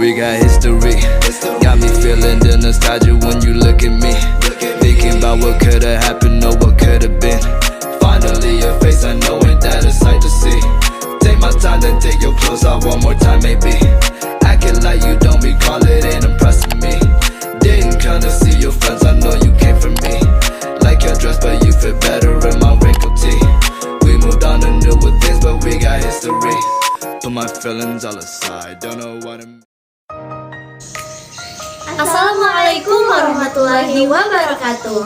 We got history. Got me feeling the nostalgia when you look at me. Thinking about what could've happened or what could've been. Finally your face, I know ain't that a sight to see. Take my time, then take your clothes off one more time maybe. Acting like you don't recall it ain't impressing me. Didn't come to see your friends, I know you came for me. Like your dress, but you fit better in my wrinkled tee. We moved on to newer things, but we got history. Put my feelings all aside, don't know what I'm. Assalamualaikum warahmatullahi wabarakatuh.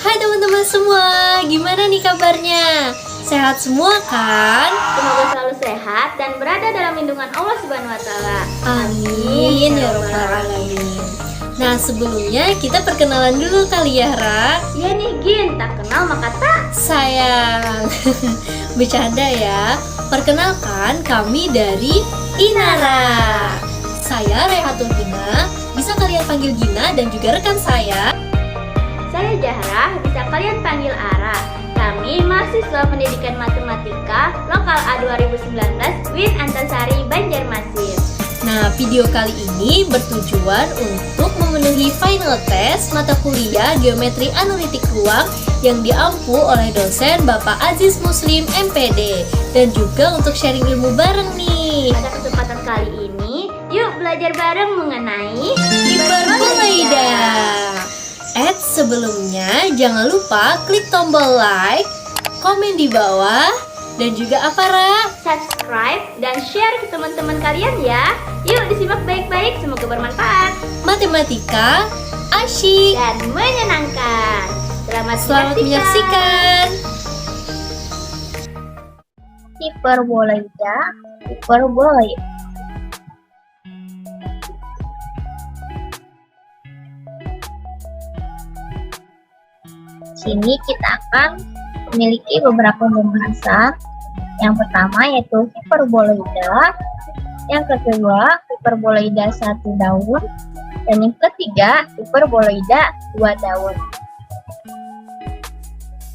Hai teman-teman semua, gimana nih kabarnya? Sehat semua kan? Semoga selalu sehat dan berada dalam lindungan Allah Subhanahu wa taala. Amin ya rabbal alamin. Nah, sebelumnya kita perkenalan dulu kali ya, Ra. Iya nih Gin, tak kenal maka tak Sayang. Bercanda ya. Perkenalkan, kami dari Inara. Saya Rehatul Gina, bisa kalian panggil Gina, dan juga rekan saya Jahrah, bisa kalian panggil Ara. Kami mahasiswa pendidikan matematika lokal A 2019 WIN Antasari Banjarmasin. Nah, video kali ini bertujuan untuk memenuhi final test mata kuliah Geometri Analitik Ruang yang diampu oleh dosen Bapak Aziz Muslim MPD, dan juga untuk sharing ilmu bareng nih. Pada kesempatan kali ini, yuk belajar bareng mengenai Hiperboloida. Sebelumnya jangan lupa klik tombol like, komen di bawah, dan juga apa, Ra? Subscribe dan share ke teman-teman kalian ya. Yuk disimak baik-baik, semoga bermanfaat. Matematika asyik Dan menyenangkan. Selamat menyaksikan. Hiperboloida. Sini kita akan memiliki beberapa pembahasan. Yang pertama yaitu hiperboloida, yang kedua hiperboloida 1 daun, dan yang ketiga hiperboloida 2 daun.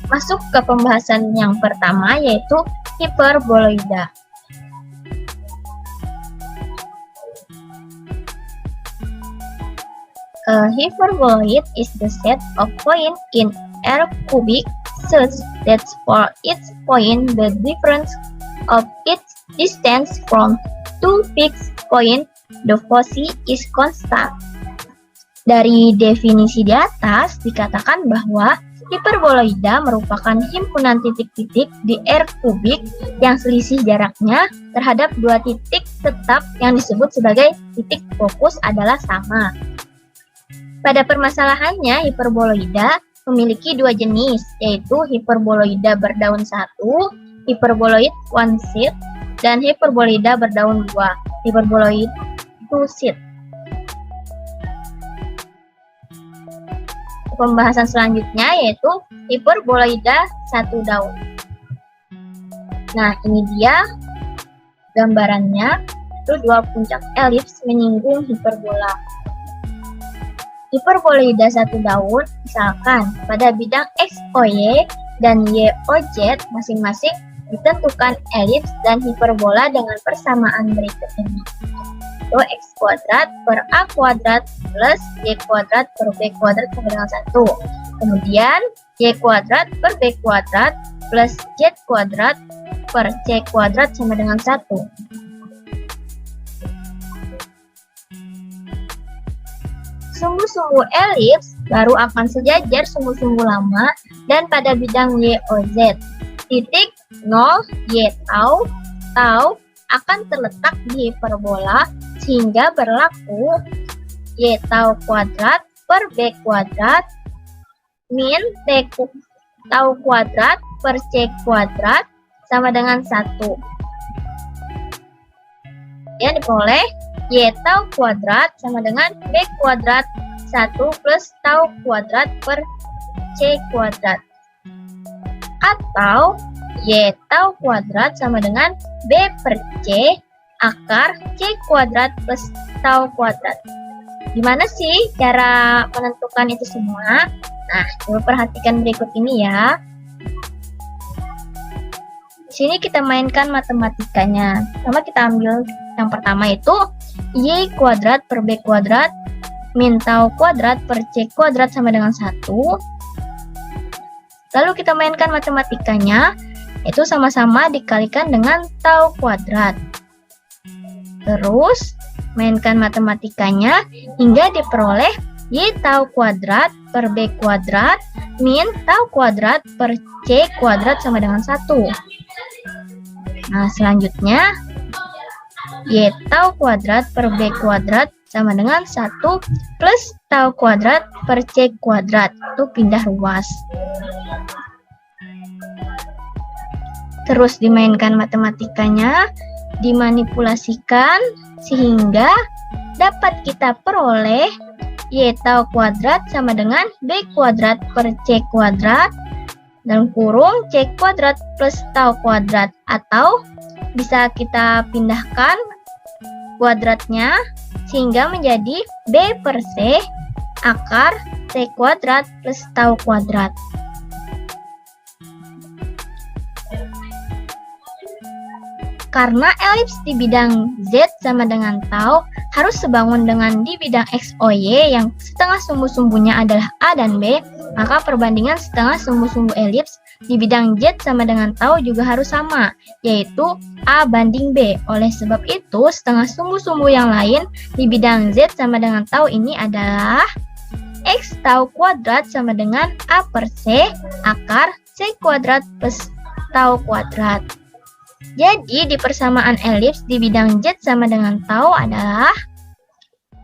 Masuk ke pembahasan yang pertama yaitu hiperboloida. A hyperboloid is the set of points in R cubic such that for each point the difference of its distance from two fixed points the foci is constant. Dari definisi di atas dikatakan bahwa hiperboloida merupakan himpunan titik-titik di R kubik yang selisih jaraknya terhadap dua titik tetap yang disebut sebagai titik fokus adalah sama. Pada permasalahannya, hiperboloida memiliki dua jenis, yaitu hiperboloida berdaun 1, hiperboloid one sheet, dan hiperboloida berdaun 2, hiperboloid two sheet. Pembahasan selanjutnya yaitu hiperboloida 1 daun. Nah, ini dia gambarannya, itu dua puncak elips menyinggung hiperbola. Hiperboloida 1 daun, misalkan pada bidang XOY dan YOZ masing-masing ditentukan elips dan hiperbola dengan persamaan berikut ini. Yaitu X kuadrat per A kuadrat plus Y kuadrat per B kuadrat sama dengan 1. Kemudian Y kuadrat per B kuadrat plus Z kuadrat per C kuadrat sama dengan 1. Sumbu-sumbu elips baru akan sejajar sumbu-sumbu lama dan pada bidang YOZ. Titik 0, Y tau akan terletak di hiperbola sehingga berlaku Y tau kuadrat per B kuadrat min T tau kuadrat per C kuadrat sama dengan 1. Ya, diperoleh Y tau kuadrat sama dengan B kuadrat 1 plus tau kuadrat per C kuadrat. Atau Y tau kuadrat sama dengan B per C akar C kuadrat plus tau kuadrat. Gimana sih cara menentukan itu semua? Nah, coba perhatikan berikut ini ya. Di sini kita mainkan matematikanya. Sama kita ambil yang pertama itu Y kuadrat per B kuadrat min tau kuadrat per C kuadrat sama dengan 1. Lalu kita mainkan matematikanya, itu sama-sama dikalikan dengan tau kuadrat. Terus, mainkan matematikanya hingga diperoleh Y tau kuadrat per B kuadrat min tau kuadrat per C kuadrat sama dengan 1. Nah, selanjutnya Y tau kuadrat per B kuadrat sama dengan 1 plus tau kuadrat per C kuadrat. Itu pindah ruas. Terus dimainkan matematikanya, dimanipulasikan sehingga dapat kita peroleh Y tau kuadrat sama dengan B kuadrat per C kuadrat dalam kurung C kuadrat plus tau kuadrat, atau bisa kita pindahkan kuadratnya sehingga menjadi B per C akar C kuadrat plus tau kuadrat. Karena elips di bidang Z sama dengan tau harus sebangun dengan di bidang XOY yang setengah sumbu-sumbunya adalah A dan B, maka perbandingan setengah sumbu-sumbu elips di bidang Z sama dengan tau juga harus sama, yaitu A banding B. Oleh sebab itu, setengah sumbu-sumbu yang lain di bidang Z sama dengan tau ini adalah X tau kuadrat sama dengan A per C akar C kuadrat plus tau kuadrat. Jadi di persamaan elips di bidang Z sama dengan tau adalah,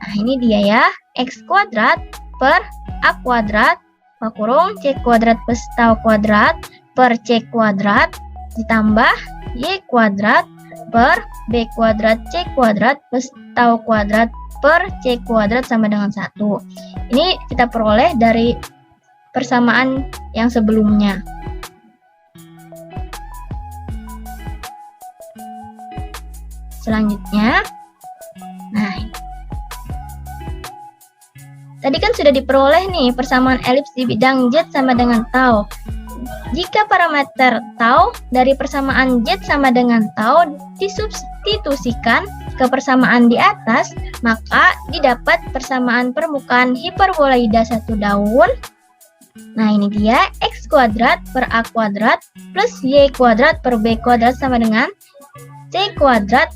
nah ini dia ya, X kuadrat per A kuadrat kurung C kuadrat plus tau kuadrat per C kuadrat ditambah Y kuadrat per B kuadrat C kuadrat plus tau kuadrat per C kuadrat sama dengan 1. Ini kita peroleh dari persamaan yang sebelumnya. Selanjutnya, nah, tadi kan sudah diperoleh nih persamaan elips di bidang Z sama dengan tau. Jika parameter tau dari persamaan Z sama dengan tau disubstitusikan ke persamaan di atas, maka didapat persamaan permukaan hiperboloida satu daun. Nah, ini dia X kuadrat per A kuadrat plus Y kuadrat per B kuadrat sama dengan C kuadrat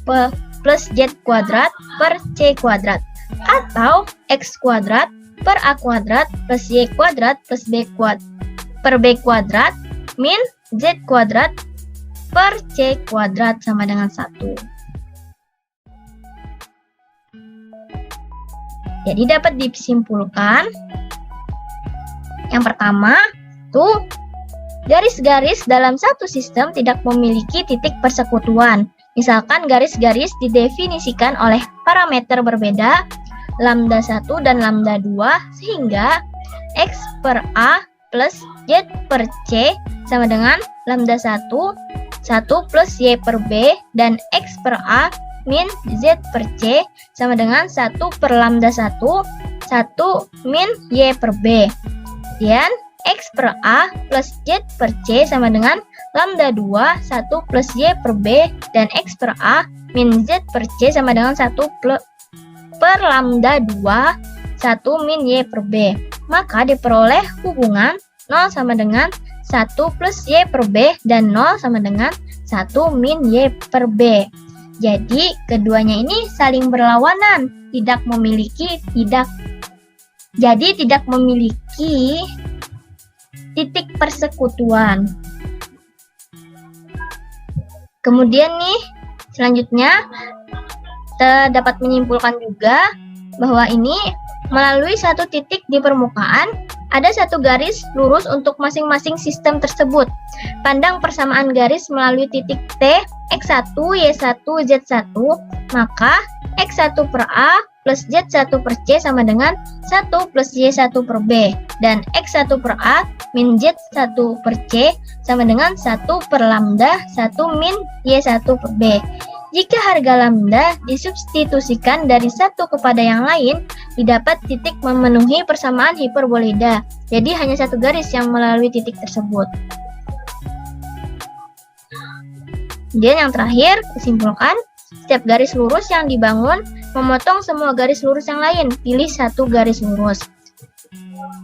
plus Z kuadrat per C kuadrat, atau X kuadrat per A kuadrat plus Y kuadrat plus B kuadrat per B kuadrat min Z kuadrat per C kuadrat sama dengan 1. Jadi dapat disimpulkan, yang pertama tuh garis-garis dalam satu sistem tidak memiliki titik persekutuan. Misalkan garis-garis didefinisikan oleh parameter berbeda, lambda 1 dan lambda 2, sehingga X per A plus Z per C sama dengan lambda 1 plus Y per B, dan X per A min Z per C sama dengan 1 per lambda 1 min Y per B. Dan X per A plus Z per C sama dengan lambda 2, 1 plus Y per B, dan X per A min Z per C sama dengan 1 per lambda 2, 1 min Y per B. Maka diperoleh hubungan 0 sama dengan 1 plus Y per B dan 0 sama dengan 1 min Y per B. Jadi keduanya ini saling berlawanan, tidak memiliki titik persekutuan. Kemudian nih, selanjutnya kita dapat menyimpulkan juga bahwa ini melalui satu titik di permukaan ada satu garis lurus untuk masing-masing sistem tersebut. Pandang persamaan garis melalui titik T, X1, Y1, Z1, maka X1 per A plus Z1 per C sama dengan 1 plus Y1 per B, dan X1 per A min Z1 per C sama dengan 1 per lambda 1 min Y1 per B. Jika harga lambda disubstitusikan dari satu kepada yang lain, didapat titik memenuhi persamaan hiperboloida. Jadi hanya satu garis yang melalui titik tersebut. Kemudian yang terakhir, disimpulkan, setiap garis lurus yang dibangun memotong semua garis lurus yang lain. Pilih satu garis lurus.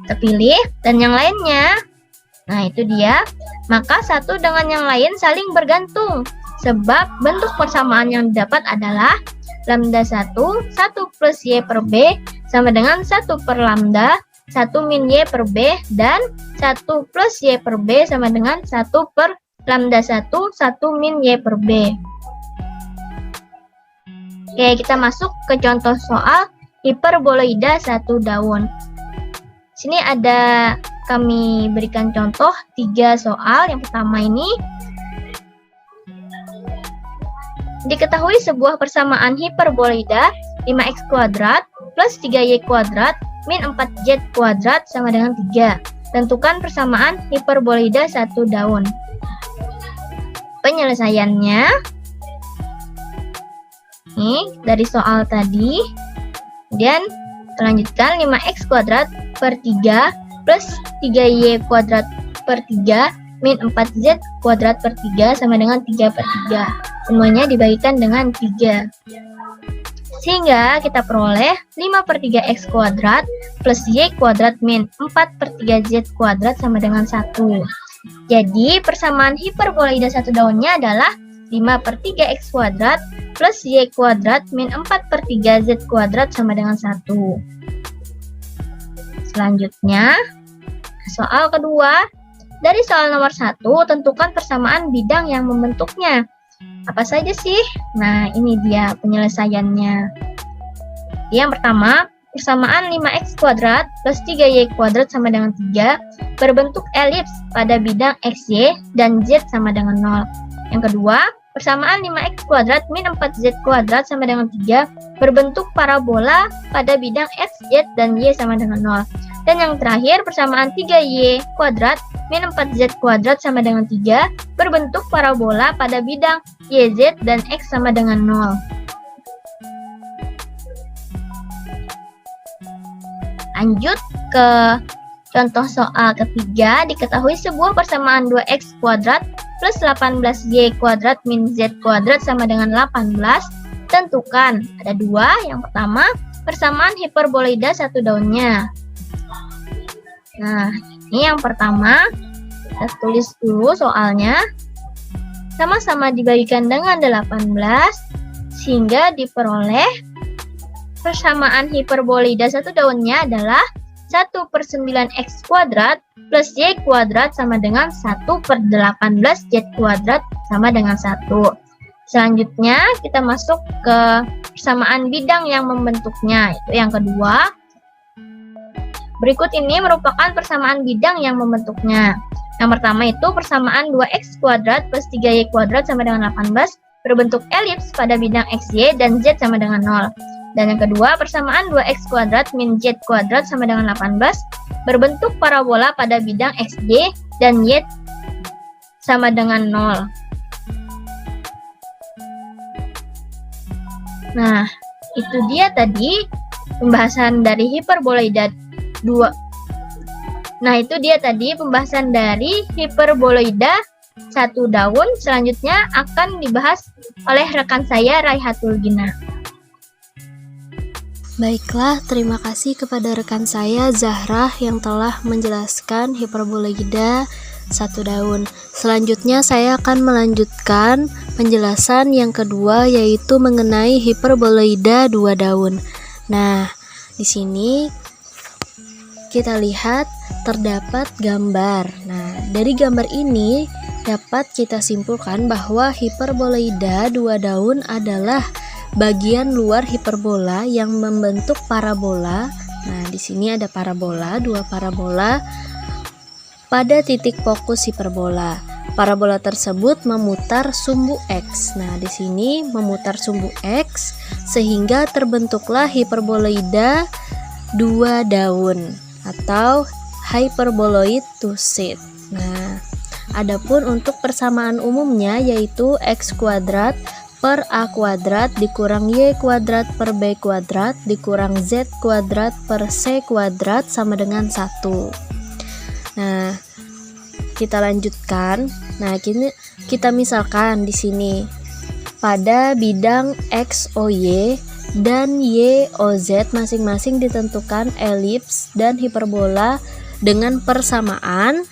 Terpilih, dan yang lainnya. Nah, itu dia. Maka satu dengan yang lain saling bergantung. Sebab bentuk persamaan yang didapat adalah lambda 1 plus Y per B sama dengan 1 per lambda 1 min Y per B, dan 1 plus Y per B sama dengan 1 per lambda 1 min Y per B. Oke, kita masuk ke contoh soal hiperboloida satu daun. Sini ada kami berikan contoh 3 soal. Yang pertama ini, diketahui sebuah persamaan hiperboloida 5x kuadrat plus 3y kuadrat min 4z kuadrat sama dengan 3. Tentukan persamaan hiperboloida satu daun. Penyelesaiannya ini dari soal tadi. Kemudian lanjutkan 5x kuadrat per 3 plus 3y kuadrat per 3 min 4z kuadrat per 3 sama dengan 3 per 3. Semuanya dibagikan dengan 3. Sehingga kita peroleh 5 per 3x kuadrat plus y kuadrat min 4 per 3z kuadrat sama dengan 1. Jadi persamaan hiperboloida satu daunnya adalah 5 per 3x kuadrat plus y kuadrat min 4 per 3z kuadrat sama dengan 1. Selanjutnya, soal kedua. Dari soal nomor 1, tentukan persamaan bidang yang membentuknya. Apa saja sih? Nah, ini dia penyelesaiannya. Yang pertama, persamaan 5x kuadrat plus 3y kuadrat sama dengan 3 berbentuk elips pada bidang xy dan z sama dengan 0. Yang kedua, persamaan 5x kuadrat min 4z kuadrat sama dengan 3 berbentuk parabola pada bidang x, z, dan y sama dengan 0. Dan yang terakhir, persamaan 3y kuadrat min 4z kuadrat sama dengan 3 berbentuk parabola pada bidang y, z, dan x sama dengan 0. Lanjut ke contoh soal ketiga. Diketahui sebuah persamaan 2x kuadrat plus 18y kuadrat min z kuadrat sama dengan 18. Tentukan. Ada 2. Yang pertama, persamaan hiperboloida satu daunnya. Nah, ini yang pertama. Kita tulis dulu soalnya. Sama-sama dibagikan dengan 18 sehingga diperoleh persamaan hiperboloida satu daunnya adalah 1 per 9x kuadrat plus y kuadrat sama dengan 1 per 18z kuadrat sama dengan 1. Selanjutnya kita masuk ke persamaan bidang yang membentuknya, itu yang kedua. Berikut ini merupakan persamaan bidang yang membentuknya. Yang pertama itu persamaan 2x kuadrat plus 3y kuadrat sama dengan 18 berbentuk elips pada bidang xy dan z sama dengan 0. Dan yang kedua, persamaan 2x kuadrat min z kuadrat sama dengan 18 berbentuk parabola pada bidang xy dan y sama dengan 0. Nah, itu dia tadi pembahasan dari hiperboloida 2. Nah, itu dia tadi pembahasan dari hiperboloida satu daun. Selanjutnya akan dibahas oleh rekan saya, Raihatul Gina. Baiklah, terima kasih kepada rekan saya Zahrah yang telah menjelaskan hiperboloida satu daun. Selanjutnya saya akan melanjutkan penjelasan yang kedua, yaitu mengenai hiperboloida dua daun. Nah, di sini kita lihat terdapat gambar. Nah, dari gambar ini dapat kita simpulkan bahwa hiperboloida dua daun adalah bagian luar hiperbola yang membentuk parabola. Nah, di sini ada parabola, dua parabola pada titik fokus hiperbola. Parabola tersebut memutar sumbu X. Nah, di sini memutar sumbu X sehingga terbentuklah hiperboloida dua daun atau hyperboloid two seed. Nah, adapun untuk persamaan umumnya yaitu x kuadrat per a kuadrat dikurang y kuadrat per b kuadrat dikurang z kuadrat per c kuadrat sama dengan 1. Nah, kita lanjutkan. Nah, kini kita misalkan di sini pada bidang x, o, y dan Y, OZ masing-masing ditentukan elips dan hiperbola dengan persamaan.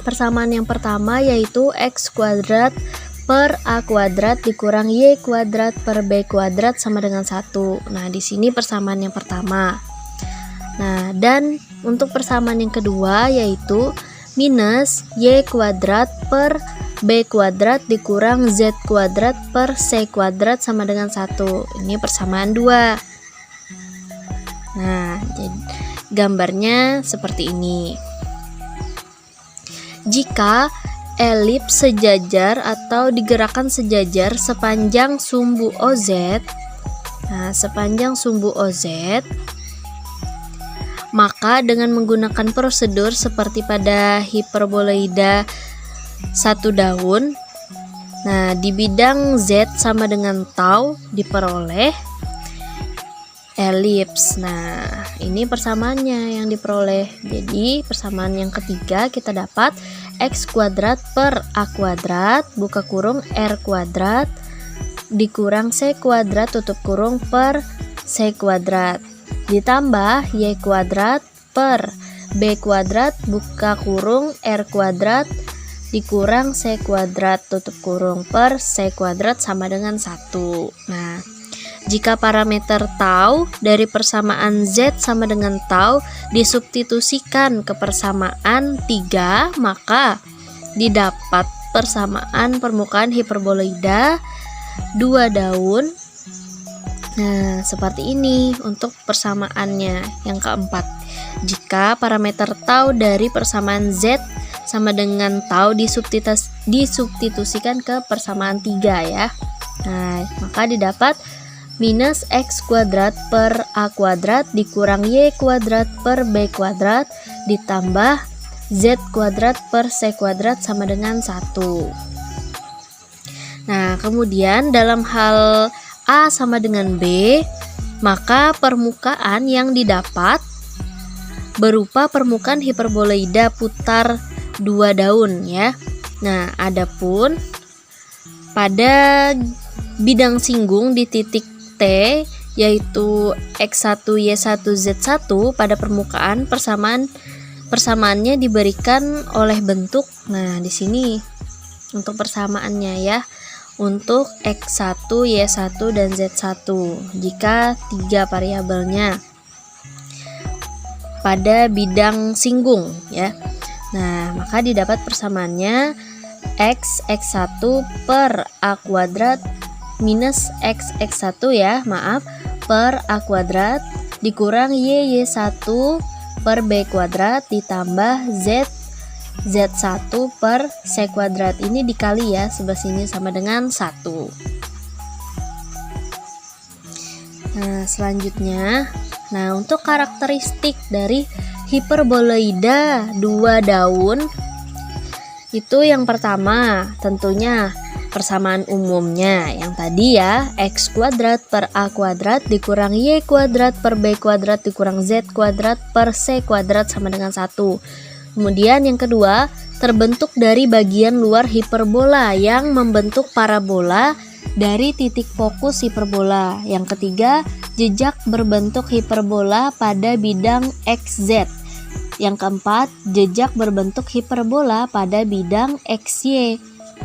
Persamaan yang pertama yaitu X kuadrat per A kuadrat dikurang Y kuadrat per B kuadrat sama dengan 1. Nah, di sini persamaan yang pertama. Nah, dan untuk persamaan yang kedua yaitu minus Y kuadrat per B kuadrat dikurang Z kuadrat per C kuadrat sama dengan 1. Ini persamaan 2. Nah, jadi gambarnya seperti ini. Jika elips sejajar atau digerakkan sejajar sepanjang sumbu OZ, nah sepanjang sumbu OZ, maka dengan menggunakan prosedur seperti pada hiperboloida satu daun, nah di bidang Z sama dengan tau diperoleh elips. Nah, ini persamaannya yang diperoleh. Jadi persamaan yang ketiga kita dapat X kuadrat per A kuadrat buka kurung R kuadrat dikurang C kuadrat tutup kurung per C kuadrat ditambah Y kuadrat per B kuadrat buka kurung R kuadrat dikurang C kuadrat tutup kurung per C kuadrat sama dengan 1. Nah, jika parameter tau dari persamaan Z sama dengan tau disubstitusikan ke persamaan 3, maka didapat persamaan permukaan hiperboloida 2 daun. Nah, seperti ini untuk persamaannya yang keempat. Jika parameter tau dari persamaan Z sama dengan tau disubstitusikan ke persamaan 3 ya. Nah, maka didapat minus X kuadrat per A kuadrat dikurang Y kuadrat per B kuadrat ditambah Z kuadrat per C kuadrat sama dengan 1. Nah, kemudian dalam hal A sama dengan B, maka permukaan yang didapat berupa permukaan hiperboloida putar 2 daun ya. Nah, adapun pada bidang singgung di titik T yaitu X1 Y1 Z1 pada permukaan persamaannya diberikan oleh bentuk. Nah, di sini untuk persamaannya ya. Untuk X1, Y1 dan Z1 jika 3 variabelnya pada bidang singgung ya. Nah, maka didapat persamaannya X1 per A kuadrat minus X1 ya, maaf, per A kuadrat dikurang Y1 per B kuadrat ditambah Z1 per C kuadrat. Ini dikali ya, sebelah sini sama dengan 1. Nah, selanjutnya, nah untuk karakteristik dari hiperboloida 2 daun itu yang pertama tentunya persamaan umumnya yang tadi ya, X kuadrat per A kuadrat dikurang Y kuadrat per B kuadrat dikurang Z kuadrat per C kuadrat sama dengan 1. Kemudian yang kedua, terbentuk dari bagian luar hiperbola yang membentuk parabola dari titik fokus hiperbola. Yang ketiga, jejak berbentuk hiperbola pada bidang XZ. Yang keempat, jejak berbentuk hiperbola pada bidang XY.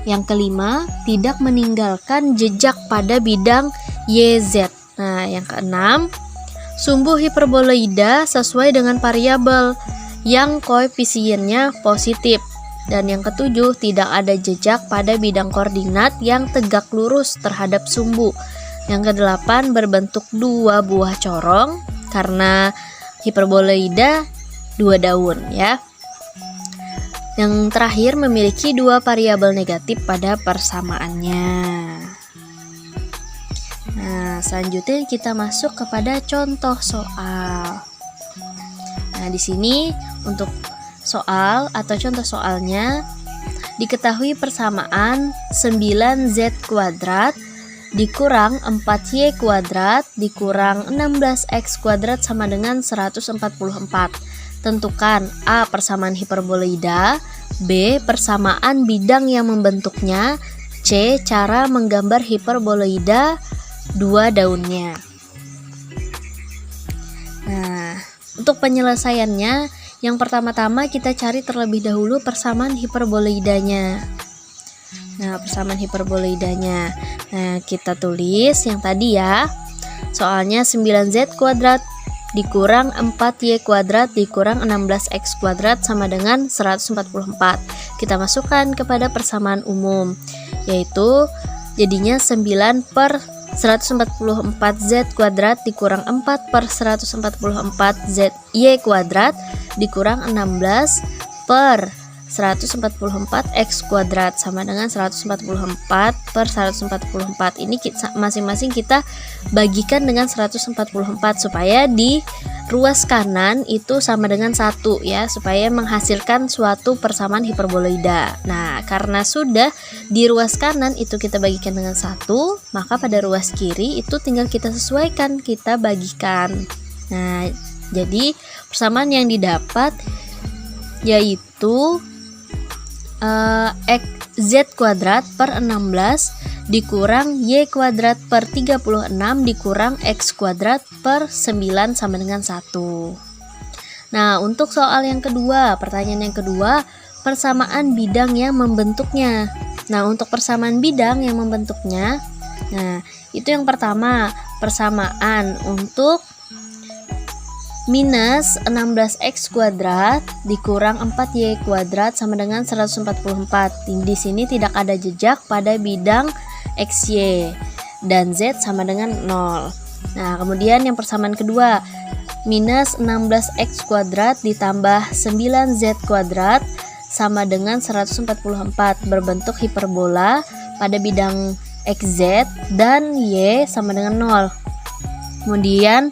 Yang kelima, tidak meninggalkan jejak pada bidang YZ. Nah, yang keenam, sumbu hiperboloida sesuai dengan variabel yang koefisiennya positif. Dan yang ketujuh, tidak ada jejak pada bidang koordinat yang tegak lurus terhadap sumbu. Yang kedelapan, berbentuk 2 buah corong karena hiperboloida 2 daun ya. Yang terakhir, memiliki 2 variabel negatif pada persamaannya. Nah, selanjutnya kita masuk kepada contoh soal. Nah, di sini untuk soal atau contoh soalnya, diketahui persamaan 9Z kuadrat dikurang 4Y kuadrat dikurang 16X kuadrat sama dengan 144. Tentukan A. persamaan hiperboloida, B. persamaan bidang yang membentuknya, C. cara menggambar hiperboloida 2 daunnya. Untuk penyelesaiannya, yang pertama-tama kita cari terlebih dahulu persamaan hiperboloidanya. Nah, persamaan hiperboloidanya. Nah, kita tulis yang tadi ya. Soalnya 9z kuadrat dikurang 4y kuadrat dikurang 16x kuadrat sama dengan 144. Kita masukkan kepada persamaan umum, yaitu jadinya 9 per 144z kuadrat dikurang 4 per 144zy kuadrat dikurang 16 per 144x kuadrat sama dengan 144 per 144. Ini masing-masing kita bagikan dengan 144 supaya di ruas kanan itu sama dengan 1 ya, supaya menghasilkan suatu persamaan hiperboloida. Nah, karena sudah di ruas kanan itu kita bagikan dengan 1, maka pada ruas kiri itu tinggal kita sesuaikan, kita bagikan. Nah, jadi persamaan yang didapat yaitu z kuadrat per 16 dikurang y kuadrat per 36 dikurang x kuadrat per 9 sama dengan 1. Nah, untuk soal yang kedua, pertanyaan yang kedua, persamaan bidang yang membentuknya. Nah, untuk persamaan bidang yang membentuknya, nah, itu yang pertama, persamaan untuk minus 16x kuadrat dikurang 4y kuadrat sama dengan 144. Di sini tidak ada jejak pada bidang xy dan z sama dengan 0. Nah, kemudian yang persamaan kedua, minus 16x kuadrat ditambah 9z kuadrat sama dengan 144 berbentuk hiperbola pada bidang xz dan y sama dengan 0. Kemudian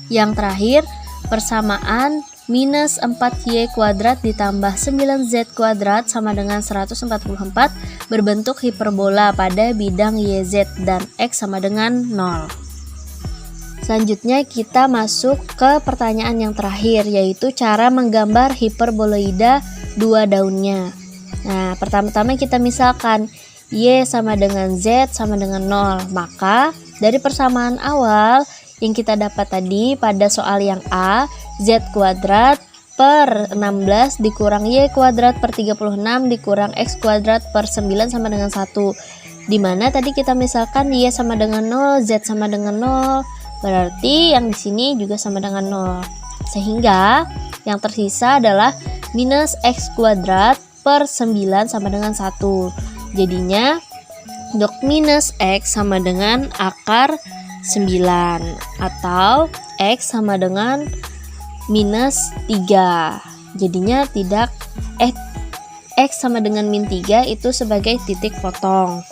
yang terakhir, persamaan minus 4y kuadrat ditambah 9z kuadrat sama dengan 144 berbentuk hiperbola pada bidang yz dan x sama dengan 0. Selanjutnya kita masuk ke pertanyaan yang terakhir, yaitu cara menggambar hiperboloida dua daunnya. Nah, pertama-tama kita misalkan y sama dengan z sama dengan 0. Maka dari persamaan awal yang kita dapat tadi pada soal yang A, z kuadrat per 16 dikurang y kuadrat per 36 dikurang x kuadrat per 9 sama dengan 1. Dimana tadi kita misalkan y sama dengan 0, z sama dengan 0, berarti yang di sini juga sama dengan 0. Sehingga yang tersisa adalah minus x kuadrat per 9 sama dengan 1. Jadinya untuk minus x sama dengan akar 9 atau x sama dengan minus 3. Jadinya tidak x sama dengan min 3 itu sebagai titik potong.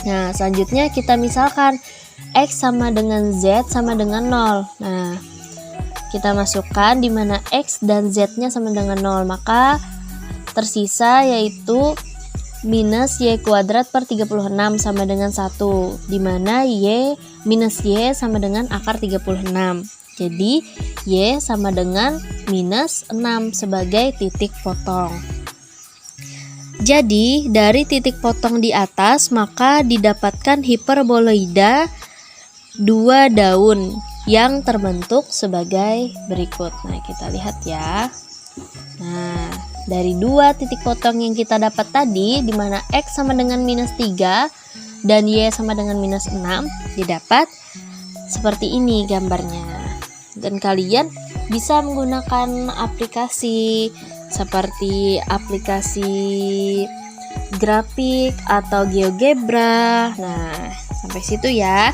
Nah, selanjutnya kita misalkan x sama dengan z sama dengan 0. Nah, kita masukkan di mana x dan z-nya sama dengan 0, maka tersisa yaitu minus y kuadrat per 36 sama dengan 1, dimana y minus y sama dengan akar 36. Jadi y sama dengan minus 6 sebagai titik potong. Jadi dari titik potong di atas maka didapatkan hiperboloida dua daun yang terbentuk sebagai berikut. Nah, kita lihat ya. Nah, dari dua titik potong yang kita dapat tadi, di mana x sama dengan minus 3 dan y sama dengan minus 6, didapat seperti ini gambarnya. Dan kalian bisa menggunakan aplikasi seperti aplikasi grafik atau GeoGebra. Nah, sampai situ ya.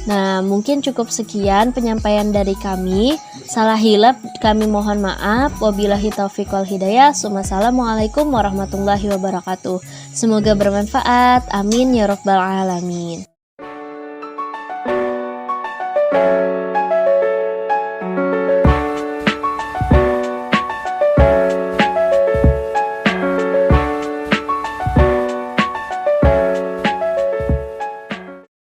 Nah, mungkin cukup sekian penyampaian dari kami. Salah hilaf kami mohon maaf. Wabillahi taufiq wal hidayah. Wassalamualaikum warahmatullahi wabarakatuh. Semoga bermanfaat. Amin ya rabbal alamin.